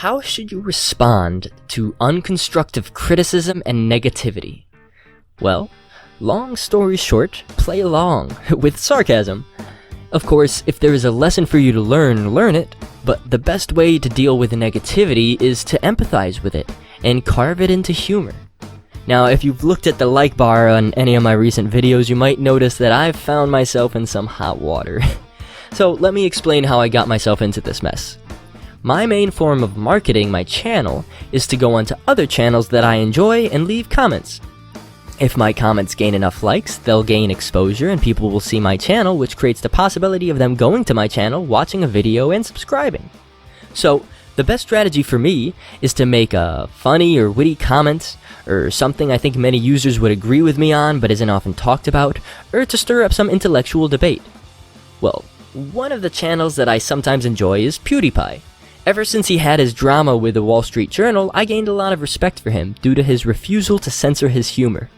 How should you respond to unconstructive criticism and negativity? Well, long story short, play along with sarcasm. Of course, if there is a lesson for you to learn it, but the best way to deal with negativity is to empathize with it and carve it into humor. Now, if you've looked at the like bar on any of my recent videos, you might notice that I've found myself in some hot water. So let me explain how I got myself into this mess. My main form of marketing my channel is to go onto other channels that I enjoy and leave comments. If my comments gain enough likes, they'll gain exposure and people will see my channel, which creates the possibility of them going to my channel, watching a video, and subscribing. So, the best strategy for me is to make a funny or witty comment, or something I think many users would agree with me on but isn't often talked about, or to stir up some intellectual debate. Well, one of the channels that I sometimes enjoy is PewDiePie. Ever since he had his drama with the Wall Street Journal, I gained a lot of respect for him due to his refusal to censor his humor.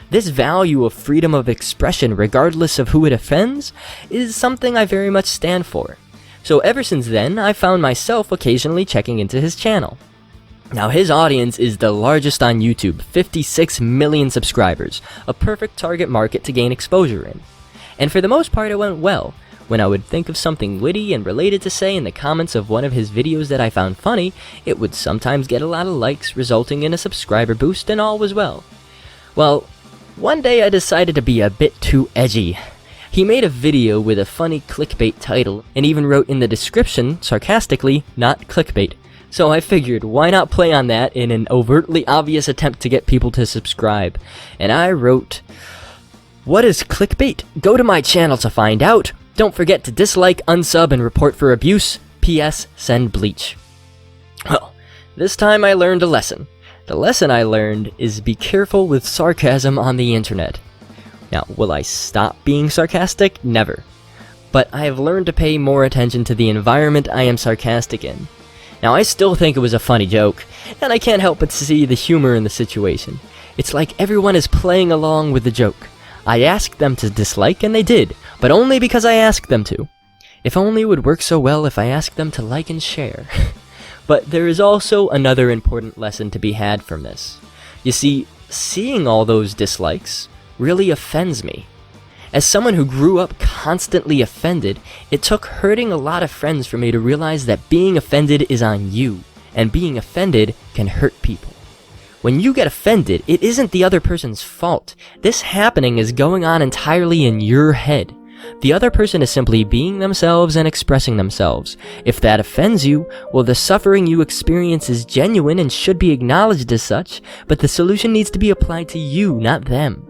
This value of freedom of expression, regardless of who it offends, is something I very much stand for. So ever since then, I found myself occasionally checking into his channel. Now his audience is the largest on YouTube, 56 million subscribers, a perfect target market to gain exposure in. And for the most part it went well. When I would think of something witty and related to say in the comments of one of his videos that I found funny, it would sometimes get a lot of likes, resulting in a subscriber boost, and all was well. Well, one day I decided to be a bit too edgy. He made a video with a funny clickbait title, and even wrote in the description, sarcastically, "not clickbait." So I figured, why not play on that in an overtly obvious attempt to get people to subscribe? And I wrote, "What is clickbait? Go to my channel to find out. Don't forget to dislike, unsub, and report for abuse. P.S. Send bleach." Well, this time I learned a lesson. The lesson I learned is be careful with sarcasm on the internet. Now, will I stop being sarcastic? Never. But I have learned to pay more attention to the environment I am sarcastic in. Now, I still think it was a funny joke, and I can't help but see the humor in the situation. It's like everyone is playing along with the joke. I asked them to dislike, and they did, but only because I asked them to. If only it would work so well if I asked them to like and share. But there is also another important lesson to be had from this. You see, seeing all those dislikes really offends me. As someone who grew up constantly offended, it took hurting a lot of friends for me to realize that being offended is on you, and being offended can hurt people. When you get offended, it isn't the other person's fault. This happening is going on entirely in your head. The other person is simply being themselves and expressing themselves. If that offends you, well, the suffering you experience is genuine and should be acknowledged as such, but the solution needs to be applied to you, not them.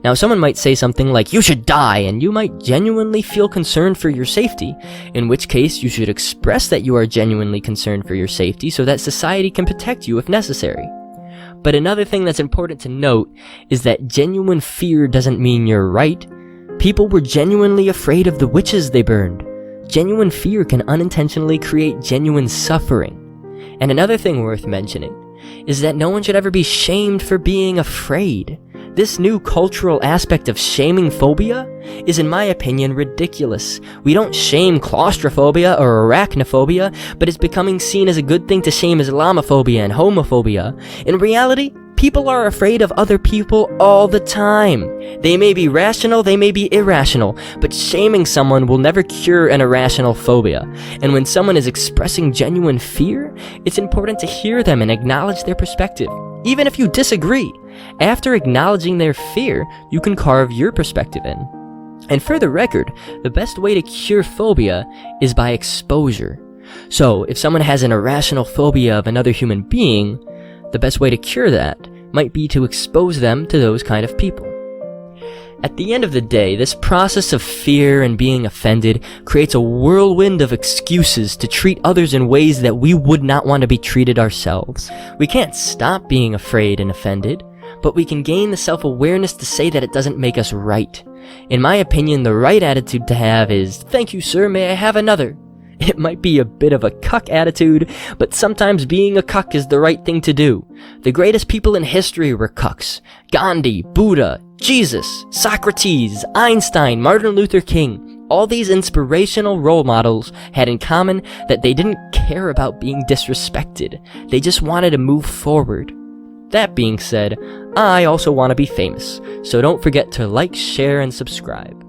Now, someone might say something like, "You should die," and you might genuinely feel concerned for your safety, in which case you should express that you are genuinely concerned for your safety so that society can protect you if necessary. But another thing that's important to note is that genuine fear doesn't mean you're right. People were genuinely afraid of the witches they burned. Genuine fear can unintentionally create genuine suffering. And another thing worth mentioning is that no one should ever be shamed for being afraid. This new cultural aspect of shaming phobia is, in my opinion, ridiculous. We don't shame claustrophobia or arachnophobia, but it's becoming seen as a good thing to shame Islamophobia and homophobia. In reality, people are afraid of other people all the time. They may be rational, they may be irrational, but shaming someone will never cure an irrational phobia. And when someone is expressing genuine fear, it's important to hear them and acknowledge their perspective. Even if you disagree, after acknowledging their fear, you can carve your perspective in. And for the record, the best way to cure phobia is by exposure. So, if someone has an irrational phobia of another human being, the best way to cure that might be to expose them to those kind of people. At the end of the day, this process of fear and being offended creates a whirlwind of excuses to treat others in ways that we would not want to be treated ourselves. We can't stop being afraid and offended, but we can gain the self-awareness to say that it doesn't make us right. In my opinion, the right attitude to have is, "Thank you, sir, may I have another?" It might be a bit of a cuck attitude, but sometimes being a cuck is the right thing to do. The greatest people in history were cucks. Gandhi, Buddha, Jesus, Socrates, Einstein, Martin Luther King. All these inspirational role models had in common that they didn't care about being disrespected. They just wanted to move forward. That being said, I also want to be famous, so don't forget to like, share, and subscribe.